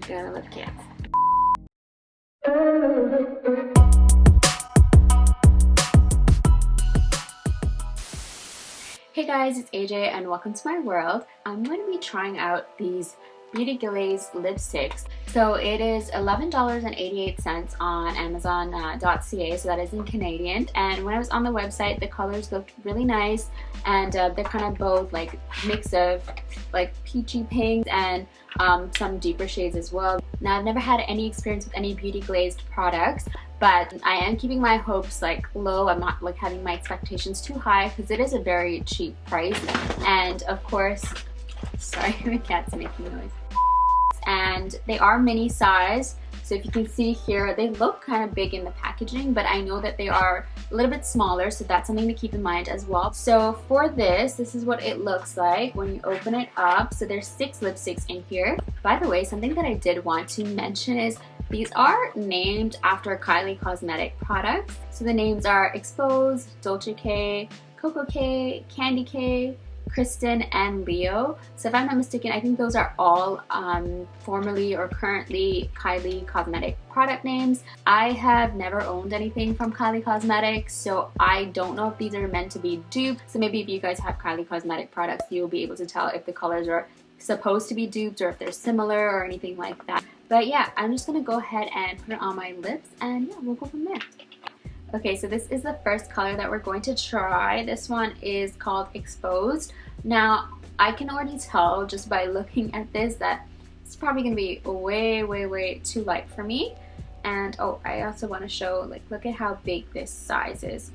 Gotta love cats. Hey guys, it's AJ and welcome to my world. I'm going to be trying out these Beauty Glazed lipsticks. So it is $11.88 on Amazon.ca, so that is in Canadian. And when I was on the website, the colors looked really nice, and they're kind of both like mix of like peachy pinks and some deeper shades as well. Now I've never had any experience with any Beauty Glazed products, but I am keeping my hopes like low. I'm not like having my expectations too high because it is a very cheap price. And of course, sorry, my cat's making noise. And they are mini size, so if you can see here, they look kind of big in the packaging, but I know that they are a little bit smaller, so that's something to keep in mind as well. So for this is what it looks like when you open it up. So there's 6 lipsticks in here. By the way, something that I did want to mention is these are named after Kylie Cosmetic products. So the names are Exposed, Dolce K, Coco K, Candy K, Kristen, and Leo. So if I'm not mistaken, I think those are all formerly or currently Kylie Cosmetic product names. I have never owned anything from Kylie Cosmetics, so I don't know if these are meant to be dupes. So maybe if you guys have Kylie Cosmetic products, you'll be able to tell if the colors are supposed to be dupes or if they're similar or anything like that. But yeah, I'm just gonna go ahead and put it on my lips, and yeah, we'll go from there. Okay, so this is the first color that we're going to try. This one is called Exposed. Now, I can already tell just by looking at this that it's probably going to be way too light for me. And oh, I also want to show, like, look at how big this size is.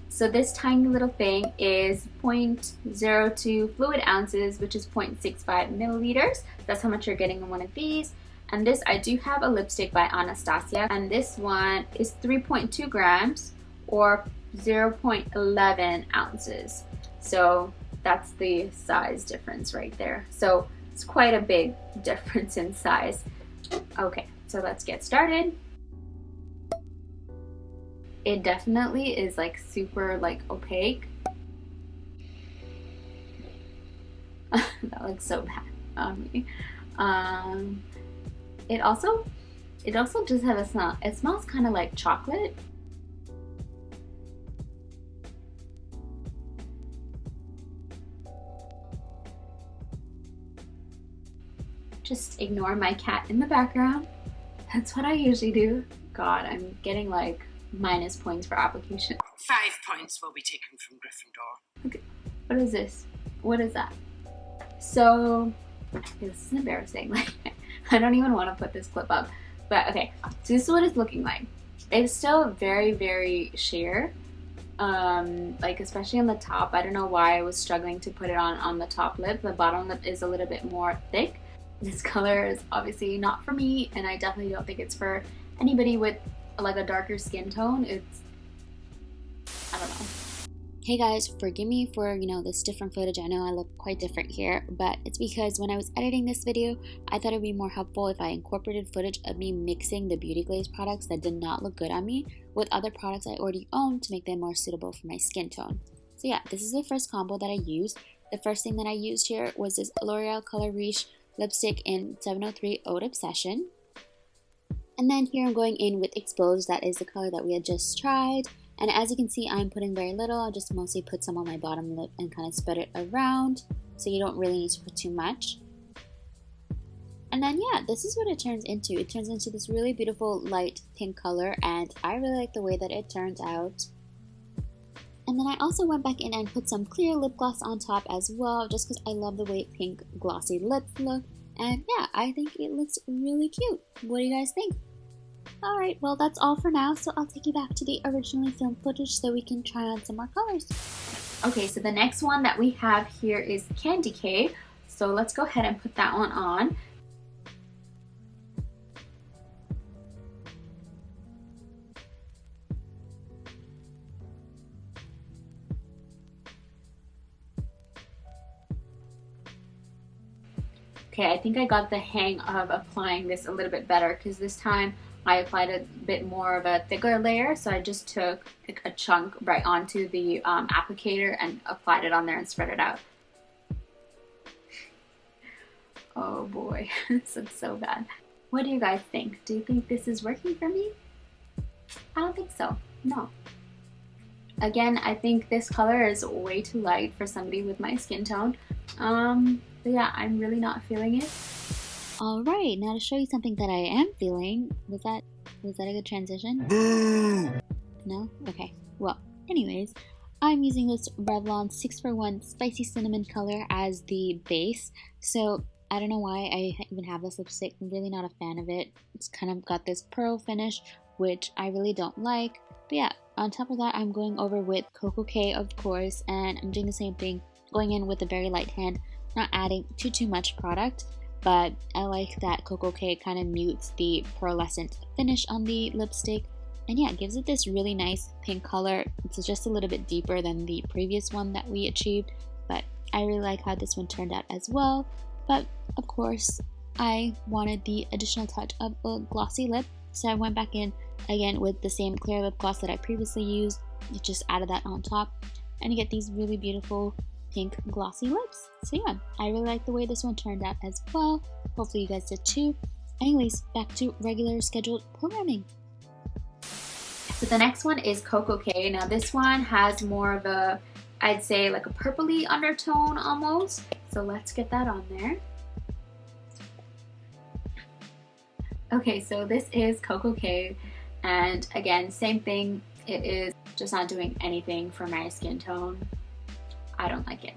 So this tiny little thing is 0.02 fluid ounces, which is 0.65 milliliters. That's how much you're getting in one of these. And this, I do have a lipstick by Anastasia, and this one is 3.2 grams or 0.11 ounces. So that's the size difference right there. So it's quite a big difference in size. Okay, so let's get started. It definitely is like super like opaque. That looks so bad on me. It also just has a smell. It smells kind of like chocolate. Just ignore my cat in the background. That's what I usually do. God, I'm getting like minus points for application. 5 points will be taken from Gryffindor. Okay, what is this? What is that? So, this is embarrassing. Like, I don't even want to put this clip up. But okay, so this is what it's looking like. It's still very sheer. Like especially on the top. I don't know why I was struggling to put it on the top lip. The bottom lip is a little bit more thick. This color is obviously not for me, and I definitely don't think it's for anybody with like a darker skin tone. It's, I don't know. Hey guys, forgive me for, this different footage. I know I look quite different here, but it's because when I was editing this video, I thought it would be more helpful if I incorporated footage of me mixing the Beauty Glazed products that did not look good on me with other products I already own to make them more suitable for my skin tone. So yeah, this is the first combo that I used. The first thing that I used here was this L'Oreal Color Riche lipstick in 703 Ode Obsession. And then here I'm going in with Exposed. That is the color that we had just tried. And as you can see, I'm putting very little. I'll just mostly put some on my bottom lip and kind of spread it around, so you don't really need to put too much. And then yeah, this is what it turns into. It turns into this really beautiful light pink color, and I really like the way that it turned out. And then I also went back in and put some clear lip gloss on top as well, just because I love the way pink glossy lips look. And yeah, I think it looks really cute. What do you guys think? Alright, well that's all for now, so I'll take you back to the originally filmed footage so we can try on some more colors. Okay, so the next one that we have here is Candy K. So let's go ahead and put that one on. Okay, I think I got the hang of applying this a little bit better because this time I applied a bit more of a thicker layer, so I just took like a chunk right onto the applicator and applied it on there and spread it out. Oh boy, this looks so bad. What do you guys think? Do you think this is working for me? I don't think so. No. Again, I think this color is way too light for somebody with my skin tone. But yeah, I'm really not feeling it. Alright, now to show you something that I am feeling. Was that a good transition? Boo! No? Okay. Well, anyways, I'm using this Revlon 6for1 Spicy Cinnamon color as the base. So I don't know why I even have this lipstick. I'm really not a fan of it. It's kind of got this pearl finish, which I really don't like. But yeah, on top of that, I'm going over with Coco K, of course, and I'm doing the same thing, going in with a very light hand, not adding too much product. But I like that Coco K kind of mutes the pearlescent finish on the lipstick. And yeah, it gives it this really nice pink color. It's just a little bit deeper than the previous one that we achieved, but I really like how this one turned out as well. But of course, I wanted the additional touch of a glossy lip, so I went back in again with the same clear lip gloss that I previously used. Just added that on top, and you get these really beautiful pink glossy lips. So yeah, I really like the way this one turned out as well. Hopefully you guys did too. Anyways, back to regular scheduled programming. So the next one is Coco K. Now this one has more of a, I'd say like a purpley undertone almost. So let's get that on there. Okay, so this is Coco K, and again, same thing. It is just not doing anything for my skin tone. I don't like it.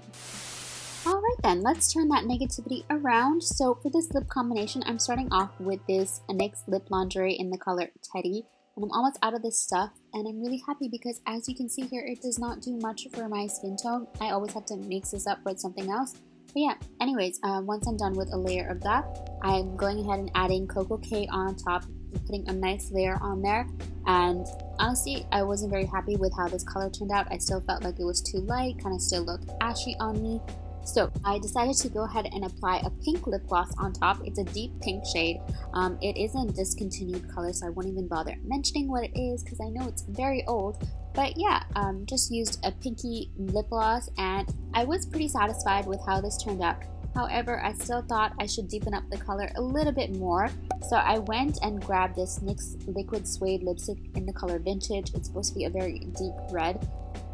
Alright then, let's turn that negativity around. So for this lip combination, I'm starting off with this NYX Lip Lingerie in the color Teddy. And I'm almost out of this stuff, and I'm really happy because as you can see here, it does not do much for my skin tone. I always have to mix this up with something else. But yeah, anyways, once I'm done with a layer of that, I'm going ahead and adding Coco K on top, putting a nice layer on there. And honestly, I wasn't very happy with how this color turned out. I still felt like it was too light, kind of still looked ashy on me. So I decided to go ahead and apply a pink lip gloss on top. It's a deep pink shade. It is a discontinued color, so I won't even bother mentioning what it is because I know it's very old. But yeah, just used a pinky lip gloss, and I was pretty satisfied with how this turned out. However, I still thought I should deepen up the color a little bit more. So I went and grabbed this NYX Liquid Suede lipstick in the color Vintage. It's supposed to be a very deep red.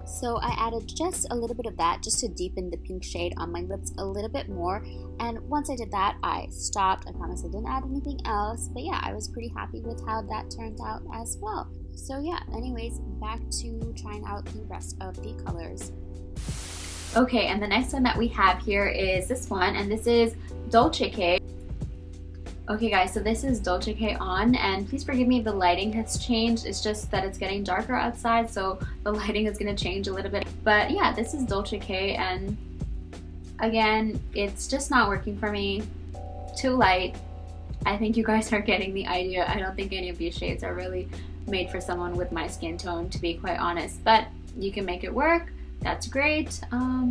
So I added just a little bit of that just to deepen the pink shade on my lips a little bit more. And once I did that, I stopped. I promise I didn't add anything else. But yeah, I was pretty happy with how that turned out as well. So yeah, anyways, back to trying out the rest of the colors. Okay, and the next one that we have here is this one, and this is Dolce K. Okay guys, so this is Dolce K on, and please forgive me if the lighting has changed. It's just that it's getting darker outside, so the lighting is going to change a little bit. But yeah, this is Dolce K, and again, it's just not working for me. Too light. I think you guys are getting the idea. I don't think any of these shades are really made for someone with my skin tone, to be quite honest. But you can make it work. That's great. Yeah,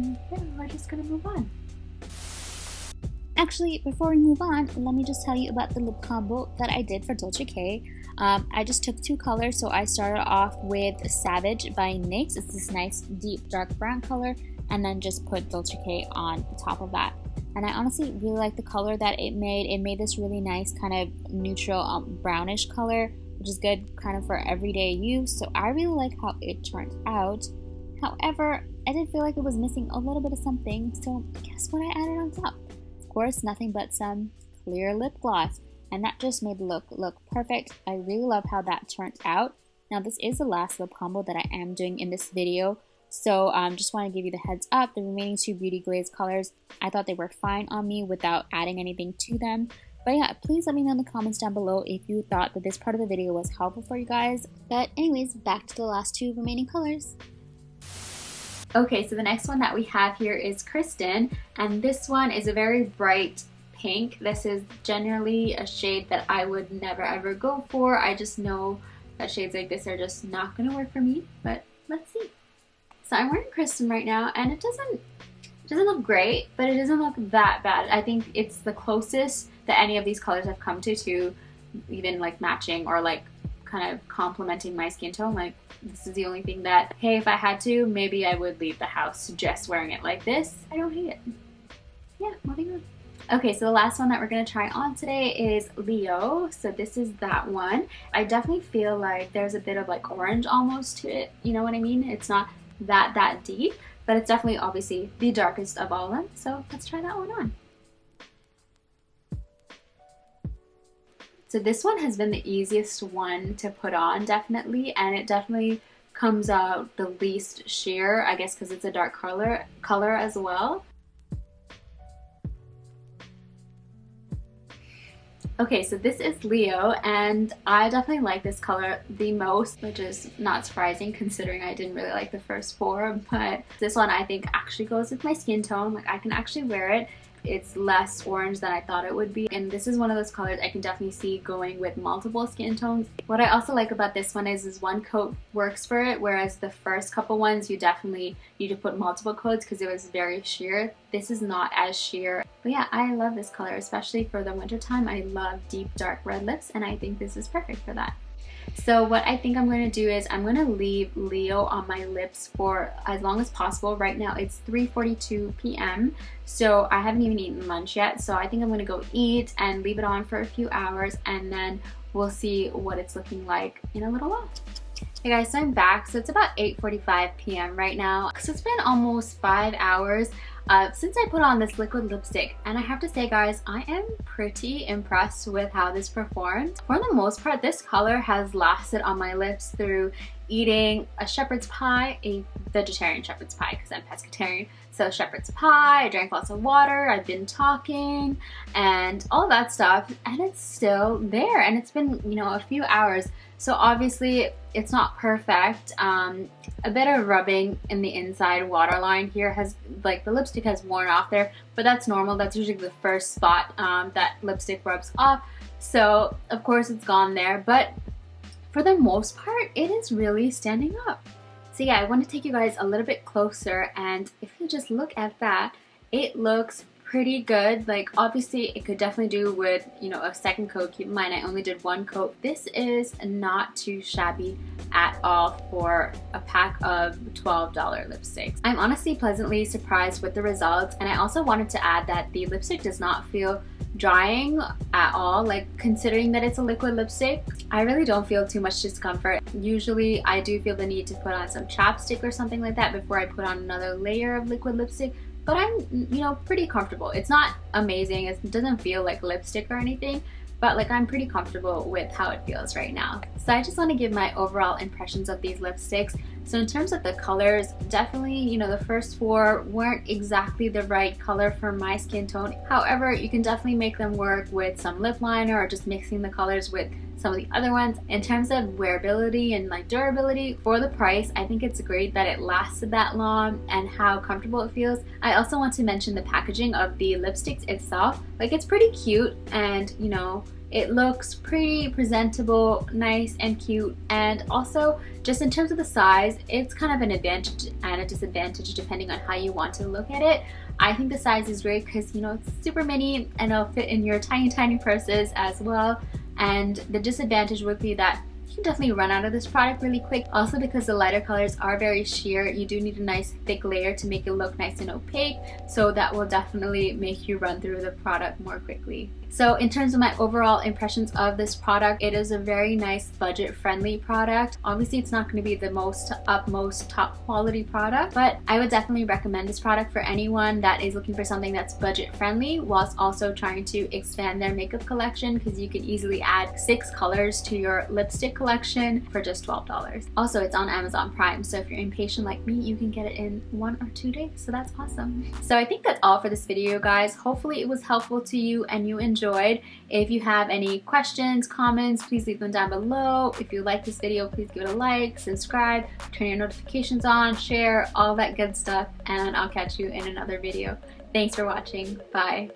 we're just gonna move on. Actually, before we move on, let me just tell you about the lip combo that I did for Dolce K. I just took two colors, so I started off with Savage by NYX. It's this nice deep dark brown color, and then just put Dolce K on top of that. And I honestly really like the color that it made. It made this really nice kind of neutral brownish color, which is good kind of for everyday use. So I really like how it turned out. However, I did feel like it was missing a little bit of something, so guess what I added on top? Of course, nothing but some clear lip gloss, and that just made the look perfect. I really love how that turned out. Now, this is the last lip combo that I am doing in this video, so just want to give you the heads up. The remaining two Beauty Glazed colors, I thought they worked fine on me without adding anything to them. But yeah, please let me know in the comments down below if you thought that this part of the video was helpful for you guys. But anyways, back to the last two remaining colors. Okay, so the next one that we have here is Kristen, and this one is a very bright pink. This is generally a shade that I would never ever go for. I just know that shades like this are just not gonna work for me, but let's see. So I'm wearing Kristen right now, and it doesn't look great, but it doesn't look that bad. I think it's the closest that any of these colors have come to even like matching or like kind of complementing my skin tone. Like, this is the only thing that, hey, if I had to, maybe I would leave the house just wearing it like this. I don't hate it. Yeah, moving on. Okay, so the last one that we're going to try on today is Leo. So this is that one. I definitely feel like there's a bit of like orange almost to it. You know what I mean? It's not that deep, but it's definitely obviously the darkest of all of them. So let's try that one on. So this one has been the easiest one to put on, definitely, and it definitely comes out the least sheer, I guess because it's a dark color as well. Okay, so this is Leo, and I definitely like this color the most, which is not surprising considering I didn't really like the first four, but this one I think actually goes with my skin tone. Like, I can actually wear it. It's less orange than I thought it would be, and this is one of those colors I can definitely see going with multiple skin tones. What I also like about this one is one coat works for it, whereas the first couple ones you definitely need to put multiple coats because it was very sheer. This is not as sheer. But yeah, I love this color, especially for the winter time. I love deep dark red lips, and I think this is perfect for that. So what I think I'm going to do is I'm going to leave Leo on my lips for as long as possible. Right now it's 3:42 p.m. so I haven't even eaten lunch yet. So I think I'm going to go eat and leave it on for a few hours, and then we'll see what it's looking like in a little while. Hey guys, so I'm back. So it's about 8:45 p.m. right now. So it's been almost 5 hours since I put on this liquid lipstick, and I have to say guys, I am pretty impressed with how this performed. For the most part, this color has lasted on my lips through eating a shepherd's pie, a vegetarian shepherd's pie because I'm pescatarian. So shepherd's pie, I drank lots of water, I've been talking and all that stuff, and it's still there, and it's been, you know, a few hours. So obviously it's not perfect. A bit of rubbing in the inside waterline here has, like, the lipstick has worn off there, but that's normal. That's usually the first spot that lipstick rubs off. So of course it's gone there, but for the most part it is really standing up. So yeah, I want to take you guys a little bit closer, and if you just look at that, it looks pretty good. Like, obviously it could definitely do with, you know, a second coat. Keep in mind I only did one coat. This is not too shabby at all for a pack of $12 lipsticks. I'm honestly pleasantly surprised with the results, and I also wanted to add that the lipstick does not feel drying at all. Like, considering that it's a liquid lipstick, I really don't feel too much discomfort. Usually I do feel the need to put on some chapstick or something like that before I put on another layer of liquid lipstick, but I'm, you know, pretty comfortable. It's not amazing, it doesn't feel like lipstick or anything, but like, I'm pretty comfortable with how it feels right now. So I just want to give my overall impressions of these lipsticks. So in terms of the colors, definitely, you know, the first four weren't exactly the right color for my skin tone. However, you can definitely make them work with some lip liner or just mixing the colors with some of the other ones. In terms of wearability and like durability, for the price, I think it's great that it lasted that long and how comfortable it feels. I also want to mention the packaging of the lipsticks itself. Like, it's pretty cute, and you know, it looks pretty presentable, nice and cute, and also just in terms of the size, it's kind of an advantage and a disadvantage depending on how you want to look at it. I think the size is great because, you know, it's super mini and it'll fit in your tiny purses as well. And the disadvantage would be that you can definitely run out of this product really quick. Also, because the lighter colors are very sheer, you do need a nice thick layer to make it look nice and opaque, so that will definitely make you run through the product more quickly. So in terms of my overall impressions of this product, it is a very nice budget-friendly product. Obviously it's not going to be the most top quality product, but I would definitely recommend this product for anyone that is looking for something that's budget-friendly whilst also trying to expand their makeup collection, because you can easily add 6 colors to your lipstick collection for just $12. Also, it's on Amazon Prime, so if you're impatient like me, you can get it in 1 or 2 days, so that's awesome. So I think that's all for this video, guys. Hopefully it was helpful to you and you enjoyed. If you have any questions, comments, please leave them down below. If you like this video, please give it a like, subscribe, turn your notifications on, share, all that good stuff, and I'll catch you in another video. Thanks for watching. Bye.